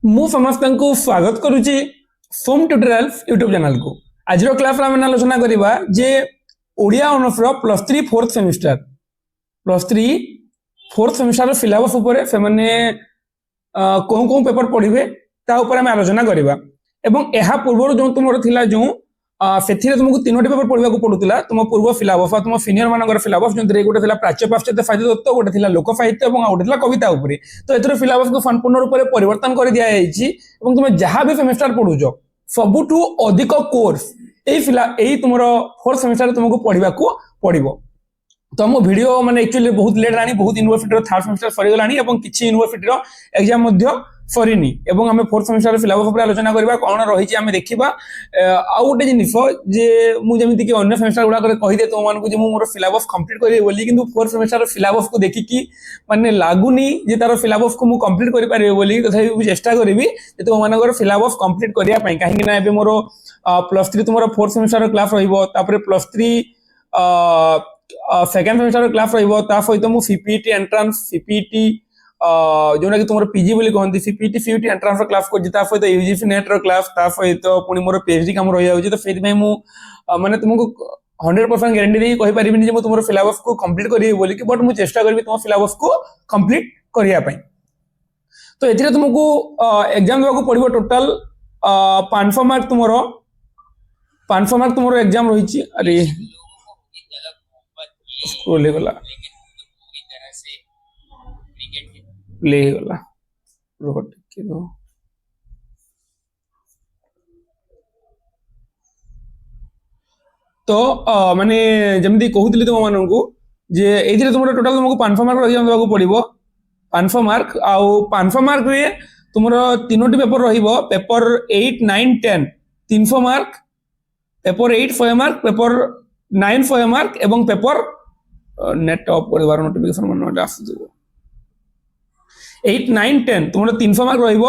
मु समस्तଙ୍କୁ स्वागत करुची सोम ट्यूटोरियल्स यूट्यूब चैनल को। आज क्लास में आलोचना करवा जे ओडिया ऑनर्स रो +3 फोर्थ सेमिस्टर सिलेबस ऊपर से माने कौन पेपर पढ़िबे ता ऊपर हम आलोचना करवा। एवं एहा पूर्व जो तुमर थिला जो सेथिरे तुमको तीनोटी पेपर पढ़िबा को पडुतिला तुम पूर्व सिलेबस तुम सीनियर मानकर सिलेबस जो गोटे थिला प्राच्य पाश्चात्य साहित्य तत्व गोटे थिला लोक साहित्य और गोटे थिला कविता उपरे। तो एथरो सिलेबस को संपूर्ण रूप से परिवर्तन कर दिया जायछि एवं तुम जहां भी सेमेस्टर पढुजो सबुठू अधिक कोर्स एई तुमरो फोर्थ सेमेस्टर तुमको पढ़िबा को पड़िबो। तो मो वीडियो माने एक्चुअली बहुत लेट रानी बहुत यूनिवर्सिटी थर्ड सेमेस्टर सरी गलानी एवं किछि यूनिवर्सिटी एग्जाम मध्य सरीनी एवं आम फोर्थ सेमेस्टर सिलेबस उपर आलोचना करबा कोन रहिछि आमे देखिबा। आ गोटे जिनिस जे मु जेमिति कि अन्य सेमेस्टर गुडा करे कहि दे तो मान को जे मु मोर सिलेबस कंप्लीट करि बोली किंतु फोर्थ सेमेस्टर सिलेबस को देखि कि माने लागुनी जे तार सिलेबस को मु कंप्लीट करि पारे बोली तथापि मु चेष्टा करबी जे तो मानकर सिलेबस कंप्लीट करिया पई काहे कि ना एबे मोर +3 तुमरो फोर्थ सेमेस्टर क्लास रहिबो तापर +3 सेकेंड सेमेस्टर क्लास रहिबो ता सहित मु सीपीटी एंट्रेंस सीपीटी जोना कि तुमरो पीजी बोली कहंती सीपीटी सीयूटी एंट्रेंस क्लास को जिता सहित यूजीसी नेट रो क्लास ता सहित पुनी मोर पीएचडी काम रहि जाउची। तो सेति में मु माने तुमको 100% गारंटी दे कहि परिबिनी जे मु तुमरो सिलेबस को कंप्लीट करिए बोली कि बट मु चेष्टा करबी तुम सिलेबस को कंप्लीट करिया पई। तो एथिरे तुमको एग्जाम देबा को पड़िबो टोटल 500 मार्क तुमरो एग्जाम रहिची। अरे स्क्रोल हो गला प्ले हो गला रोट के दो। तो माने जमदी कहूतली तुम माननकु जे एथिरे तुमरो टोटल तुमको 500 मार्क एग्जाम देबा को पड़िबो। 500 मार्क आउ 500 मार्क रे तुमरो तीनोटी पेपर रहिबो paper 8 9 10 300 mark paper 8 100 mark paper 9 100 mark एवं पेपर नेट ऑफ करबार नोटिफिकेशन मन आसुथबो 8 9 10 तुमरो 300 मार्क रहिबो।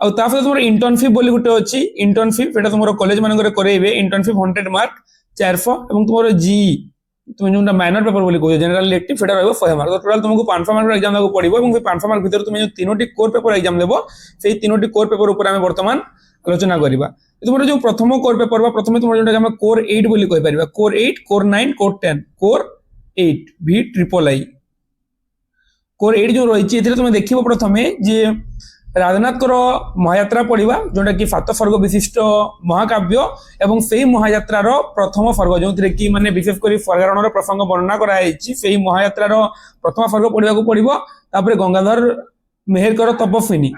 आ ताफे तुमरो इंटर्नशिप बोली गुटे अछि इंटर्नशिप एटा तुमरो कॉलेज मानकर करेइबे इंटर्नशिप 100 मार्क 400 एवं तुमरो जी तुम जोंटा माइनर पेपर बोली कहयो जनरल इलेक्टिव सेटा रहबो 100 मार्क। तो टोटल तुमको 500 मार्क एग्जाम देबो पड़िबो एवं 500 मार्क भीतर तुम जो तीनोटी कोर पेपर एग्जाम देबो सेही तीनोटी कोर पेपर ऊपर हम वर्तमान आलोचना करिबा। तुमरो जो प्रथम कोर पेपर बा प्रथमे तुमरो जोंटा हम कोर 8 बोली कहि परिबा कोर 8 कोर 9 कोर 10 कोर 8 भी ट्रिपल आई कोर 8 जो रही तुम देखिए प्रथमे जे राजनाथ महायात्रा पढ़ा जोटा कि 7 सर्ग विशिष्ट महाकाव्य एवं से महायात्रार प्रथम सर्ग जो कि माने विशेषकर स्वरगरण प्रसंग वर्णना कराई से महायात्रार प्रथम सर्ग पढ़ा पड़ो। तापर गंगाधर मेहरकर तपस्विनी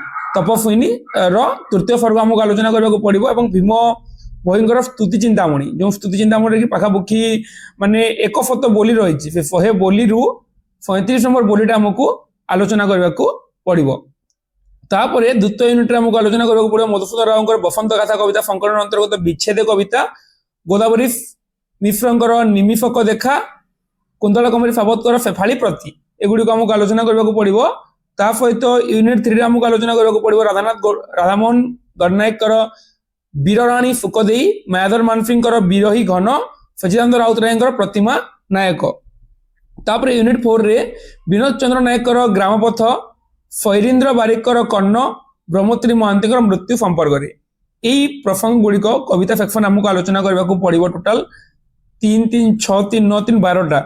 तृतीय सर्ग आमको आलोचना करने पड़ो और भीम भयंकर स्तुति चिंतामणि जो स्तुति चिंतामणि की पाखापाखि माने 100 बोली रही से 100 बोली रु 37 नंबर बोलीटा आमको आलोचना करने को पड़ो। तापर द्वितीय यूनिट आमको आलोचना करने पड़ो मधुसूदन राव बसंत गाथा कविता संकलन अंतर्गत विच्छेद कविता गोदावरी मिश्रंकर निमिषक देखा कुंतल कमरी साबतकर शेफाली प्रति एगुड़ी आमको आलोचना करने पड़ो। ता सहित यूनिट 3 आमको आलोचना करने पड़ो राधामोहन गणनायकर वीरराणी सुखदेई मायाधर मानसिंह विरही घन सचिदानंद राउतराय प्रतिमा नायक। तापर यूनिट 4 रे विनोद चंद्र नायकर ग्रामपथ शैरीन्द्र बारिकर कर्ण ब्रह्मत्री महांती मृत्यु संपर्क रे यही प्रसंग गुड़िक कविता सेक्शन आमको आलोचना करने को पड़ो। टोटाल 3 3 6 3 9 3 12टा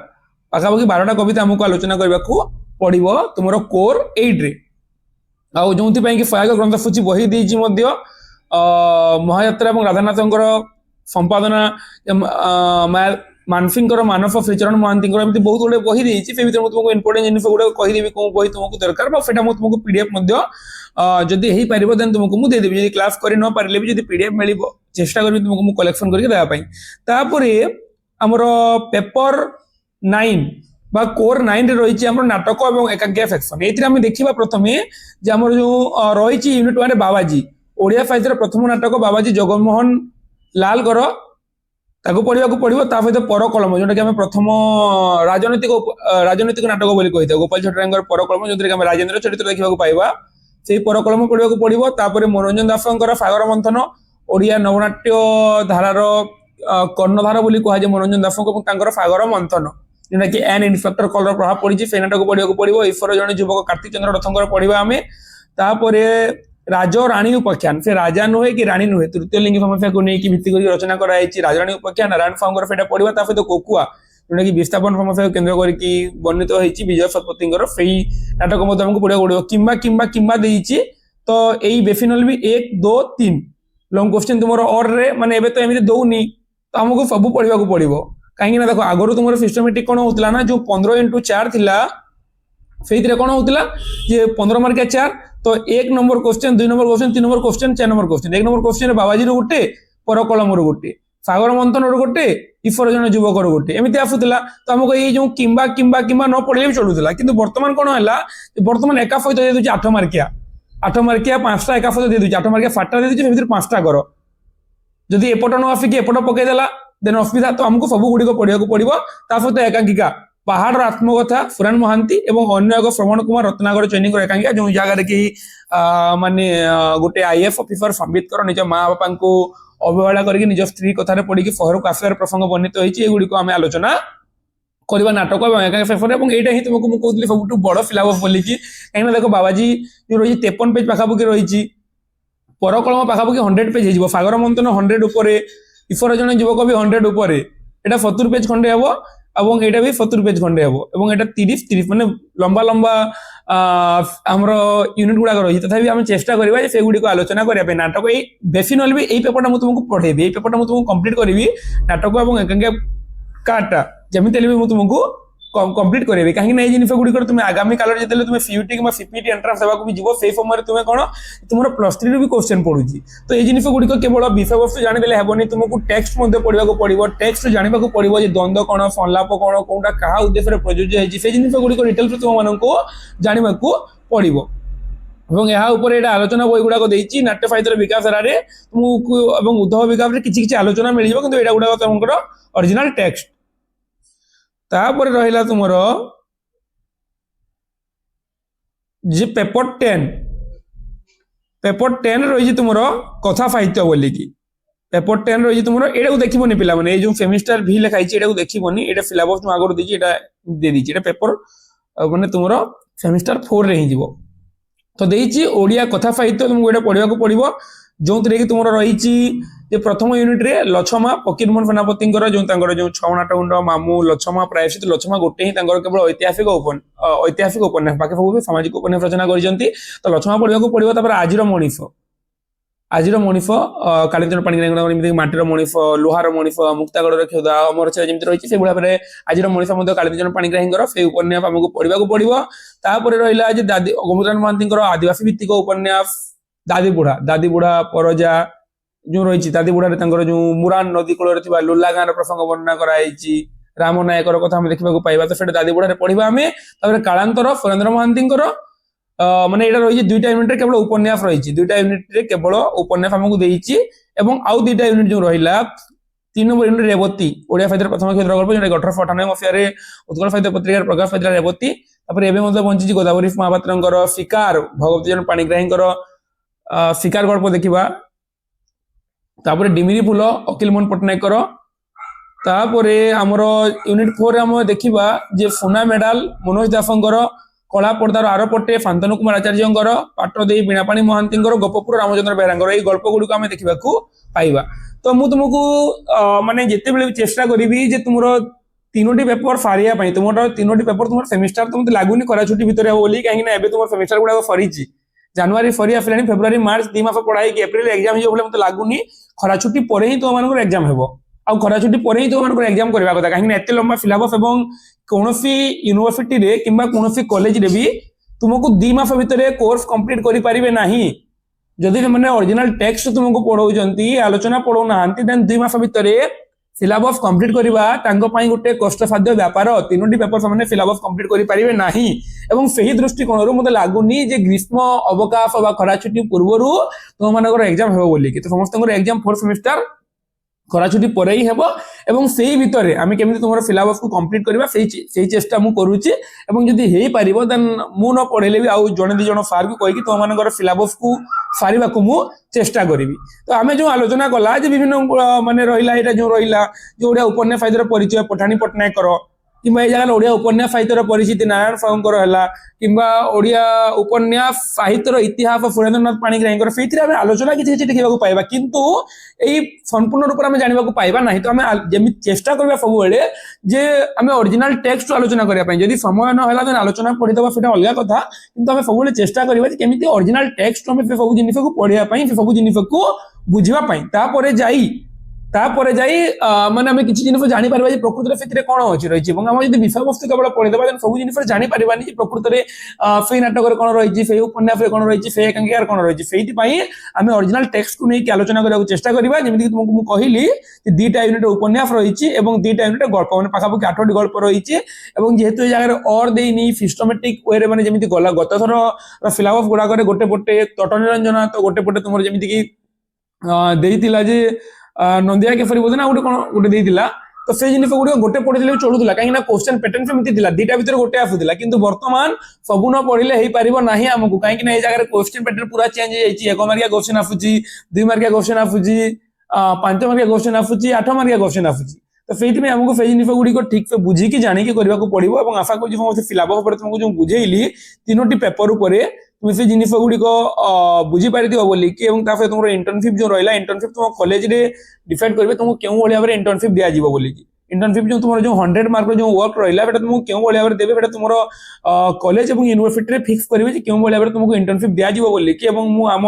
पाखापाखि 12टा कविता आमको आलोचना करने को पड़ो तुम कोर 8 रे। आउ जो कि सहायक ग्रंथसूची बही देजी महायात्रा और राधानाथंकर संपादना मानसिंह मानस श्रीचरण महांती बहुत गुड़े बही देती से तुमको इंपोर्टेंट जिन गुड़ा कहीदेवी कौन बही तुमको दरकार तुमको पीडीएफ जदि हो पार देन तुमको मुझे देवी क्लास कर न पारे भी जब पीडीएफ मिल चेष्टा करी तुमको कलेक्शन करके देवाई। तापर आमर पेपर 9 बा कोर 9 रे रही आम नाटक और एकांकिया सेक्शन ये देखा प्रथमे जो रही यूनिट 1 बाबाजी ओडिया साहित्य प्रथम नाटक बाबाजी जगमोहन लाल ताको पढ़ा पड़ो। सहित परकलम जोटा कि प्रथम राजनैतिक नाटक बोली कही गोपाल छटराय परकलम जो कि राजेन्द्र चरित्र देखा पाइबा से परकलम पढ़ा पड़ो। तापर मनोरंजन दासंकर सागर मंथन ओडिया नवनाट्य धारार कर्णधार बोली कहुए मनोरंजन दास सागर मंथन जोटा कि एन इन्स्पेक्टर कलर प्रभाव पड़ी से नाटक पढ़ा पड़ो। ईश्वर जन युवक कार्तिक चंद्र रथंकर पढ़ा आम तापर राज राणी उपाख्यान से राजा नुहे कि राणी नुहे तृतीय लिंगी समस्या को नहीं भित्ति करके रचना कराई राजराणी उपाख्यान नारायण साहू फेटा पढ़ा ता सहित कोकुआ जोटा कि विस्थापन समस्या को केन्द्र करके वर्णित होती विजय शतपथी नाटक मत आमको पढ़ा पड़ो किंबा किंबा किंबा देइछि तो यही बेफिनल भी 1 2 3 लॉन्ग क्वेश्चन तुम और रे माने एबे तो एमती दौनी तो आमको सब पढ़ा पड़ो कहीं देखो आगुरी तुम सिस्टमेटिक कौन होता ना जो 15x4 थिला से कौन होता जे 15 मार्किया 4 तो 1 number question 2 number question 3 number question 4 number question 1 number question बाबाजी गोटे परकलम गोटे सागर मंथन गोटे इफर जन युवक गोटे एमती आसूला तो आमको ये जो किंबा किंबा किंबा न पढ़े भी चलूला कि बर्तमान कौन है बर्तमान एका सहित दे दूसरी 8 मार्किया 5टा एका सहित दे दूसरी 8 मार्किया 5टा दे दूसरी 5टा कर जदि एपट न आसिक एपट पकईदेला देन असुविधा तो आमको सब गुड़िक पढ़ा पड़ो सहित एकांकिका पहाड़ आत्मकथा सुरान महांती और अन्य एक श्रवण कुमार रत्नाकर चैनिक एकांकिका जो जगह कि माने गोटे आईएएस ऑफिसर संबित निज माँ बापा को अवहेला करके निज स्त्री कथार पढ़ी सहर को आसार प्रसंग वर्णित होगी आम आलोचना करवा नाटक पेपर और यहाँ ही तुमको मुझे सब बड़ सिलेबस बोलिकी कहीं देख बाबाजी जो रही 53 पेज पाखापाखि रही परकलम पाखापाखि 100 पेज हो सागर मंथन 100 उपरे ईश्वर जन युवक भी 100 उपरे एटा 70 पेज खंडे हे और यहाँ भी 70 पेज खंडे हे और यहाँ 30 माने लंबा लंबा आमर यूनिट गुड़ाक रही तथा आम चेष्टा करवा से गुड़ी आलोचना करने नाटक ये बेफिनल भी यही पेपरटा मुझे तुमको पढ़ेबी यही पेपरटा मुझे तुमको कंप्लीट करी नाटक और एकांकिका कार्डटा जमी भी तुमको कंप्लीट करेबी कहीं ना जिन गुड़िक तुम आगामी काल जो तुम सीयूटी कि सीपीटी एंट्रांस देवाक भी जीव से समय तुम कौन तुम +3 भी क्वेश्चन पढ़ुची तो ये जिन गुड़िक केवल विषय वस्तु जाणीदे हेनी तुमको टेक्स्ट पढ़ा पड़ो टेक्स्ट जाना पड़ो द्वंद्व कौन संलाप कौन कौटा क्या उद्देश्य प्रयोज्य होती जिन गुड़िक डिटेल्स तुमको जाना पड़ो और यहाँ उपर आलोचना बही गुड़ाक देती नाट्य साहित्य विकास आरे तुमको उद्धव विकास में किसी आलोचना मिल जाए कि गुड़ाक तुम ओरिजिनल टेक्स्ट तापर रहिला तुमर जे पेपर 10 रही तुम कथा साहित्य बोलिकी पेपर 10 रही तुम एटा देखनी पिला माने जो सेमिस्टर भी लिखाई एटा देखनी एटा सिलेबस में आगर देछि एटा दे दीची एटा पेपर माने तुम सेमिस्टर 4 रे ही जीवो तो देछि ओडिया कथा साहित्य तुमको एटा पढ़िया पड़ो जो कि तुम रही प्रथम यूनिट रे लछमा फकीरमोहन सेनापति जो 6 नाटकुंड मामू लछमा प्रायश्चित लछमा गोटे ही केवल ऐतिहासिक उपन्यास बाकी सब सामाजिक उपन्यास रचना करते तो लछमा पढ़ा पड़ो आजिर मणिफ कालीचरण पाणिग्राही माटीर मणिफ लुहार मणिफ मुक्तागढ़ क्षुदा अमर जमी रही से भाव में आजिर मणिफ कालीचरण पाणिग्राही से उपन्यास आमको पढ़ा पड़ो तापर रहा दादी गौमूत्रान महांती आदिवासी भित्तिक उपन्यास दादी बुढ़ा परजा जो रही दादी बुढ़ा जो मुरान नदी कूल लुला गाँव प्रसंग वर्णना कराई राम नायकर कथा देखा पाइबा तो दादी बुढ़ा पढ़ा आम कालांतर सुरेंद्र महांती माने एटा रही 2टा यूनिट केवल उपन्यास रही 2टा यूनिट केवल उपन्यास आमको देइछि एवं आउ 2टा यूनिट जो रहिला 3 नंबर यूनिट रेवती ओडिया साहित्य प्रथम क्षेत्र गल्प जो 1898 मसीह उत्कल साहित्य पत्रिका प्रकाश पाइला रेवती तापर एबे मतलब बंची गोदावरी महापात्रंकर शिकार भगवती जन पाणिग्राहींकर शिकार गल्प देखिबा तापर डिमिरी फूल अखिल मोहन पट्टनायकर तापर आमर यूनिट 4 रे हम देखिबा जे सोना मेडल मनोज दासंकर कला पर्दार आर पटे शांतनु कुमार आचार्यंकर पाटदेई बीणापाणी महांती गोपपुर रामचंद्र बेहेरांकर ये गल्प गुड़िक आम देखा पाइबा तो मुझे तुमको माने जिते बेले चेष्टा करी जे तुम 3टी पेपर सारिया तुम 3टी पेपर तुम सेमिस्टर तो मत लगुनि खरा छुट्टी भितर बोली कहीं तुम सेमिस्टर गुड़ाक सरी जनवरी सरी आसानी फेब्रुआरी मार्च 2 मास पढ़ाई एप्रिल एग्जाम हो मत लगुनि खरा छुट्टी पर ही तुम एग्जाम हो आ खरा छुट्टी पर ही तुम एग्जाम करवा कथा कहीं एत लंबा सिलेबस एवं कौन यूनिवर्सिटी रे किंबा कौन कॉलेज रे भी तुमको 2 मास भितर कोर्स कंप्लीट करि परिबे नाही जदि मैंने ओरिजिनल टेक्स्ट तुमको पढ़ाउछंती आलोचना पढ़ौ नांती देन 2 मास भितर सिलेबस कंप्लीट करबा तांको पई गोटे कष्टसाध्य व्यापार 3टी पेपर सामने सिलेबस कंप्लीट करि परिबे नाही एवं सही दृष्टिकोण मते लागुनी जे ग्रीष्म अवकाश बा खरा छुट्टी पूर्वरु तुम मानकर एग्जाम हेबो बोली कि तो समस्त एग्जाम 4th सेमिस्टर खरा छुट्टी पर ही हेबो एवं सेही भितरे आमे केमिति तुमर सिलेबस को कंप्लीट करबा सेही चेष्टा मु करूची एवं जदि हेई पारिबो देन मु न पढेले भी आउ जने दि जण सार को कहि कि तुम मानकर सिलेबस को सारिबा को मु चेष्टा करिवि तो आमे जो आलोचना कला जे विभिन्न माने रहिला एटा जो रहिला जो ओडिया उपन्यास साहित्य परिचय पठानी पटनायकर কিংবা এই জায়গায় ওড়িয়া উপন্যাস সাহিত্যর পরিচিতি নারায়ণ সাউଙ୍କର ହେଲା কিংবা ওড়িয়া উপন্যাস সাহিত্যর ইতিহাস সুরেন্দ্রনাথ পাଣିগ্ରାହୀଙ୍କର ସେଇଥିରେ ଆମେ ଆଲୋଚନା କିଛି କିଛି ଦେଖିବାକୁ ପାଇବା କିନ୍ତୁ ଏଇ ସମ୍ପୂର୍ଣ୍ଣ ରୂପରେ ଆମେ ଜାଣିବାକୁ ପାଇବା ନାହିଁ ତ ଆମେ ଯେମିତି ଚେଷ୍ଟା କରିବା ସବୁବେଳେ ଯେ ଆମେ ଅରିଜିନାଲ ଟେକ୍ସଟ ଆଲୋଚନା କରିବା ପାଇଁ ଯଦି ସମୟ ନ ହେଲା then ଆଲୋଚନା ପଢିଦେବା ସେଟା ଅଲଗା କଥା କିନ୍ତୁ ଆମେ ସବୁବେଳେ ଚେଷ୍ଟା କରିବା ଯେ କେମିତି ଅରିଜିନାଲ ଟେକ୍ସଟ ଆମେ ସେ ସବୁ ଜିନିଷକୁ ପଢିବା ପାଇଁ ସେ ସବୁ ଜିନିଷକୁ ବୁଝିବା ପାଇଁ ତାପରେ ଯାଇ ମାନେ ଆମେ କିଛି ଜିନିଷ ଜାଣିପାରିବା ଯେ ପ୍ରକୃତରେ ସେଥିରେ କଣ ଅଛି ରହିଛି ଏବଂ ଆମେ ଯଦି ବିଷୟବସ୍ତୁ କେବଳ ପଢିଦେବା then ସବୁ ଜିନିଷ ଜାଣିପାରିବାନି ଯେ ପ୍ରକୃତରେ ସେଇ ନାଟକରେ କଣ ରହିଛି ସେଇ ଉପନ୍ୟାସରେ କଣ ରହିଛି ସେଇ ଏକାଙ୍କିକାରେ କଣ ରହିଛି ସେଇଥିପାଇଁ ଆମେ ଅରିଜିନାଲ ଟେକ୍ସଟକୁ ନେଇକି ଆଲୋଚନା କରିବାକୁ ଚେଷ୍ଟା କରିବା ଯେମିତିକି ତୁମକୁ ମୁଁ କହିଲି ଯେ 2ଟା ୟୁନିଟ୍ ଉପନ୍ୟାସ ରହିଛି ଏବଂ 2ଟା ୟୁନିଟ୍ ଗଳ୍ପ ମାନେ ପାଖାପାଖି 8ଟି ଗଳ୍ପ ରହିଛି ଏବଂ ଯେହେତୁ ଏ ଜାଗାରେ ଅର ଦେଇନି ସିଷ୍ଟମେଟିକ ୱେରେ ମାନେ ଯେମିତି ଗଲା ଗତଥର ସିଲାବସ ଗୁଡାକରେ ଗୋଟେ ପଟେ ତଟ ନିରଞ୍ଜନ ତ ଗୋଟେ ପଟେ ତୁମର ଯେମିତିକି ଦେଇଥିଲା ଯେ ନନ୍ଦିଆ କେଶରୀ ବୋଧେ ନା ଗୋଟେ ଦେଇଥିଲା ତ ସେଇ ଜିନିଷ ଗୁଡିକ ଗୋଟେ ପଢିଥିଲେ ବି ଚଳୁଥିଲା କାହିଁକି ନା କ୍ୱେଶ୍ଚନ ପ୍ୟାଟର୍ନ ସେମିତି ଥିଲା 2ଟା ଭିତରେ ଗୋଟେ ଆସୁଥିଲା କିନ୍ତୁ ବର୍ତ୍ତମାନ ସବୁ ନ ପଢିଲେ ହେଇପାରିବ ନାହିଁ ଆମକୁ କାହିଁକି ନା ଏଇ ଜାଗାରେ କ୍ୱେଶ୍ଚନ ପ୍ୟାଟର୍ନ ପୁରା ଚେଞ୍ଜ ହେଇଯାଇଛି 1 ମାର୍କିଆ କ୍ୱେଶ୍ଚନ ଆସୁଛି 2 ମାର୍କିଆ କ୍ୱେଶ୍ଚନ ଆସୁଛି 5 ମାର୍କିଆ କ୍ୱେଶ୍ଚନ ଆସୁଛି 8 ମାର୍କିଆ କ୍ୱେଶ୍ଚନ ଆସୁଛି ତ ସେଇଥିପାଇଁ ଆମକୁ ସେଇ ଜିନିଷ ଗୁଡିକ ଠିକ ସେ ବୁଝିକି ଜାଣିକି କରିବାକୁ ପଡିବ ଏବଂ ଆଶା କରୁଛି ସମସ୍ତେ ସିଲାବସ ଉପରେ ତୁମକୁ ଯୋଉ ବୁଝେଇଲି 3ଟି ପେପର ଉପରେ তুমি সেই জিনিস গুড়িক বুঝিপারিথিব বলিকি এবং তা সହିତ তোমার ইন্টর্নশিপ যে রহিলা ইন্টর্নশিপ তোমার কলেজে ডিসাইড করবে তোমাকে কেউ ভাবে ভাবে ইন্টর্নশিপ দিয়াଯିব বলিকি ইন্টর্নশিপ যে তোমার যে 100 মার্কর যে ওয়ার্ক রহিলা সেটা তোমাকে কেউ ভাবে দেবে সেটা তোমার কলেজ এবং ইউনিভার্সিটি ফিক্স করবে যে কেউ ভাবে তোমাকে ইন্টর্নশিপ দিয়াଯିব বলিকি এবং মু আম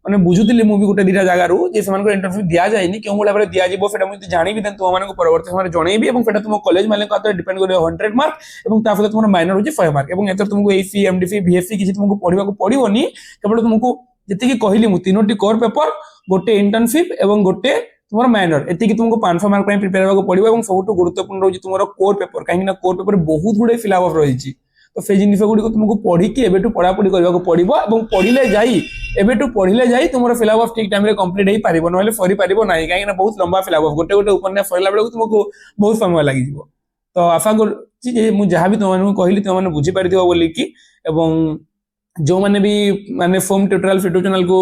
মানে বুঝুଥିଲି ମୁଁ ବି ଗୋଟେ ଦିଟା ଜାଗାରୁ ଯେ ସେମାନଙ୍କୁ ଇଣ୍ଟରଭ୍ୟୁ ଦିଆଯାଇନି କେଉଁ ଭଳି ଭାବରେ ଦିଆଯିବ ସେଟା ମୁଁ ଜାଣିବି ଦେନ୍ ତୁମମାନଙ୍କୁ ପରବର୍ତ୍ତୀ ସମୟରେ ଜଣେଇବି ଏବଂ ସେଟା ତୁମ କଲେଜ ମାନଙ୍କ ହାତରେ ଡିପେଣ୍ଡ କରିବ 100 ମାର୍କ ଏବଂ ତା ସହିତ ତୁମର ମାଇନର ହଉଛି 100 ମାର୍କ ଏବଂ ଏଥର ତୁମକୁ ଏସି ଏମଡିସି ଭିଏସସି କିଛି ତୁମକୁ ପଢିବାକୁ ପଡିବନି କେବଳ ତୁମକୁ ଯେତିକି କହିଲି ମୁଁ 3ଟି କୋର ପେପର ଗୋଟେ ଇଣ୍ଟର୍ନସିପ ଏବଂ ଗୋଟେ ତୁମର ମାଇନର ଏତିକି ତୁମକୁ 500 ମାର୍କ ପାଇଁ ପ୍ରିପେୟାର ହେବାକୁ ପଡିବ ଏବଂ ସବୁଠୁ ଗୁରୁତ୍ୱପୂର୍ଣ୍ଣ ରହୁଛି ତୁମର କୋର ପେପର କାହିଁକି ନା କୋର ପେପର ବହୁତ ଗୁଡେ ସିଲାବସ ରହିଛି ତ ସେଇ ଜିନିଷ ଗୁଡିକ ତୁମକୁ ପଢିକି ଏବେଠୁ ପଢାପଢି କରିବାକୁ ପଡିବ ଏବଂ ଏବେଠୁ ପଢିଲେ ଯାଇ ତୁମର ସିଲାବସ ଠିକ ଟାଇମରେ କମ୍ପ୍ଲିଟ ହେଇପାରିବ ନହେଲେ ସରିପାରିବ ନାହିଁ କାହିଁକି ନା ବହୁତ ଲମ୍ବା ସିଲାବସ ଗୋଟେ ଉପନ୍ୟାସ ସରିଲା ବେଳକୁ ତୁମକୁ ବହୁତ ସମୟ ଲାଗିଯିବ ତ ଆଶା କରୁଛି ଯେ ମୁଁ ଯାହା ବି ତୁମମାନଙ୍କୁ କହିଲି ତୁମମାନେ ବୁଝିପାରିଥିବ ବୋଲିକି ଏବଂ ଯୋଉମାନେ ବି ମାନେ ଫୋମ ଟ୍ୟୁଟୋରିଆଲ ୟୁଟ୍ୟୁବ ଚ୍ୟାନେଲ କୁ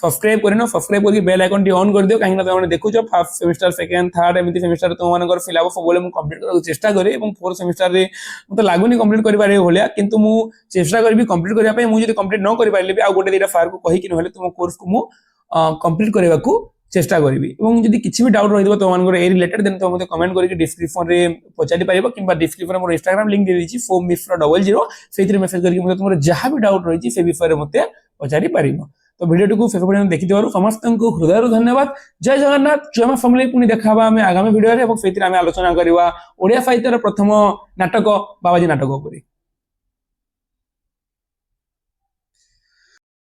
ସବସ୍କ୍ରାଇବ କରିନ ସବସ୍କ୍ରାଇବ କରିକି ବେଲ ଆଇକନ ଟି ଅନ୍ କରିଦିଅ କାହିଁକି ନା ତୁମମାନେ ଦେଖୁଛ ଫାର୍ଷ୍ଟ ସେମିଷ୍ଟାର ସେକେଣ୍ଡ ଥାର୍ଡ ଏମିତି ସେମିଷ୍ଟାର ତୁମମାନଙ୍କର ସିଲାବସ ସବୁବେଳେ ମୁଁ କମ୍ପ୍ଲିଟ କରିବାକୁ ଚେଷ୍ଟା କରେ ଏବଂ ଫୋର୍ଥ ସେମିଷ୍ଟାରରେ ମତେ ଲାଗୁନି କମ୍ପ୍ଲିଟ କରିପାରିବ ଭଳିଆ କିନ୍ତୁ ମୁଁ ଚେଷ୍ଟା କରିବି କମ୍ପ୍ଲିଟ କରିବା ପାଇଁ ମୁଁ ଯଦି କମ୍ପ୍ଲିଟ ନ କରିପାରିଲି ବି ଆଉ ଗୋଟେ ଦିଟା ସାର୍କୁ କହିକି ନହେଲେ ତୁମ କୋର୍ସକୁ ମୁଁ କମ୍ପ୍ଲିଟ କରିବାକୁ ଚେଷ୍ଟା କରିବି ଏବଂ ଯଦି କିଛି ବି ଡାଉଟ୍ ରହିଥିବ ତୁମମାନଙ୍କର ଏ ରିଲେଟେଡ୍ ଦେନ୍ ତୁମେ ମୋତେ କମେଣ୍ଟ କରିକି ଡିସ୍କ୍ରିପସନରେ ପଚାରି ପାରିବ କିମ୍ବା ଡିସ୍କ୍ରିପସନରେ ମୋର ଇନଷ୍ଟାଗ୍ରାମ ଲିଙ୍କ ଦେଇଦେଇଛି foamifra00 ସେଇଥିରେ ମେସେଜ କରିକି ମୋତେ ତୁମର ଯାହା ବି ଡାଉଟ୍ ରହିଛି ସେ ବିଷୟରେ ମୋତେ ପଚାରି ପାରିବ ତ ଭିଡ଼ିଓଟିକୁ ଶେଷ ପର୍ଯ୍ୟନ୍ତ ଦେଖିଥିବାରୁ ସମସ୍ତଙ୍କୁ ହୃଦୟରୁ ଧନ୍ୟବାଦ ଜୟ ଜଗନ୍ନାଥ ଜୟ ମା ସମଲେଇ ପୁଣି ଦେଖା ହେବା ଆମେ ଆଗାମୀ ଭିଡ଼ିଓରେ ଏବଂ ସେଇଥିରେ ଆମେ ଆଲୋଚନା କରିବା ଓଡ଼ିଆ ସାହିତ୍ୟର ପ୍ରଥମ ନାଟକ ବାବାଜୀ ନାଟକ ଉପରେ।